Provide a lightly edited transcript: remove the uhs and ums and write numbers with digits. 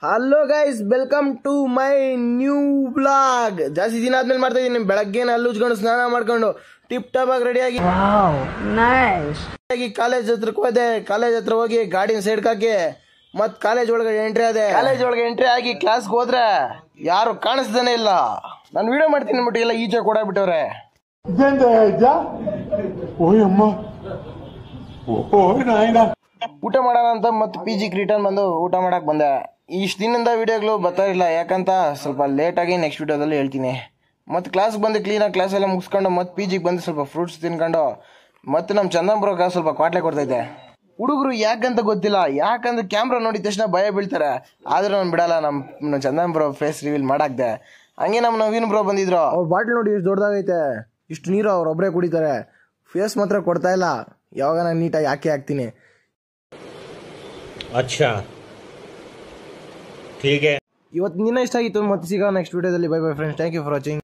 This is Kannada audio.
Hello guys, welcome to my new blog. ಜಾಸ್ತಿ ದಿನ ಆದ್ಮೇಲೆ ಮಾಡ್ತಾ ಇದೀನಿ. ಬೆಳಗ್ಗೆ ಹಲ್ಲು ಉಜ್ಕೊಂಡು ಸ್ನಾನ ಮಾಡ್ಕೊಂಡು ಟಿಪ್ ಟಾಪ್ ಆಗಿ ರೆಡಿಯಾಗಿ ಕಾಲೇಜ್ ಹತ್ರಕ್ಕೆ ಹೋದೆ. ಕಾಲೇಜ್ ಹತ್ರ ಹೋಗಿ ಗಾಡಿನ ಸೈಡ್ ಹಾಕಿ ಮತ್ ಕಾಲೇಜ್ ಒಳಗಡೆ ಎಂಟ್ರಿ ಆದೆ. ಕಾಲೇಜ್ ಒಳಗೆ ಎಂಟ್ರಿ ಆಗಿ ಕ್ಲಾಸ್ಗೆ ಹೋದ್ರೆ ಯಾರು ಕಾಣಿಸ್ತಾನೆ ಇಲ್ಲ. ನಾನು ವಿಡಿಯೋ ಮಾಡ್ತೀನಿ ಅಂದ್ಬಿಟ್ಟು ಎಲ್ಲ ಈಚೆ ಕೊಡಾಬಿಟ್ಟವ್ರೆ. ಊಟ ಮಾಡೋಣ ಅಂತ ಮತ್ತೆ PGಗೆ ರಿಟರ್ನ್ ಬಂದು ಊಟ ಮಾಡಕ್ ಬಂದೆ. ಇಷ್ಟು ದಿನದಿಂದ ವಿಡಿಯೋಗಳು ಬರ್ತಾ ಇಲ್ಲ, ಯಾಕಂತ ಸ್ವಲ್ಪ ಲೇಟಾಗಿ ನೆಕ್ಸ್ಟ್ ವಿಡಿಯೋದಲ್ಲಿ ಹೇಳ್ತೀನಿ. ಮತ್ತು ಕ್ಲಾಸ್ಗೆ ಬಂದು ಕ್ಲೀನಾಗಿ ಕ್ಲಾಸ್ ಎಲ್ಲ ಮುಗಿಸ್ಕೊಂಡು ಮತ್ತೆ PGಗೆ ಬಂದು ಸ್ವಲ್ಪ ಫ್ರೂಟ್ಸ್ ತಿನ್ಕೊಂಡು ಮತ್ತೆ ನಮ್ಮ ಚಂದನ್ ಬ್ರೋಗ ಸ್ವಲ್ಪ ಕ್ವಾಟ್ಲೆ ಕೊಡ್ತೈತೆ. ಹುಡುಗರು ಯಾಕಂತ ಗೊತ್ತಿಲ್ಲ, ಯಾಕಂದ್ರೆ ಕ್ಯಾಮ್ರಾ ನೋಡಿದ ತಕ್ಷಣ ಭಯ ಬೀಳ್ತಾರೆ. ಆದ್ರೂ ನಾನು ಬಿಡಲ್ಲ, ನಮ್ಮ ಚಂದನ್ ಬ್ರೋ ಫೇಸ್ ರಿವೀಲ್ ಮಾಡಾಕ್ದೆ. ಹಂಗೆ ನಮ್ಮ ನವೀನ್ ಬ್ರೋ ಬಂದಿದ್ರು. ಅವ್ರ ಬಾಟ್ಲ್ ನೋಡಿ ಎಷ್ಟು ದೊಡ್ಡದಾಗೈತೆ, ಇಷ್ಟು ನೀರು ಅವ್ರೊಬ್ಬರೇ ಕುಡಿತಾರೆ. ಫೇಸ್ ಮಾತ್ರ ಕೊಡ್ತಾ ಇಲ್ಲ. ಯಾವಾಗ ನಾನು ನೀಟಾಗಿ ಹಾಕ್ತೀನಿ. अच्छा ठीक है. ಇವತ್ತು ನಿನ್ನ ಇಷ್ಟ ಆಗಿತ್ತು. ಮತ್ತೆ ಸಿಗೋಣ ನೆಕ್ಸ್ಟ್ ವಿಡಿಯೋದಲ್ಲಿ. Bye bye friends, thank you for watching.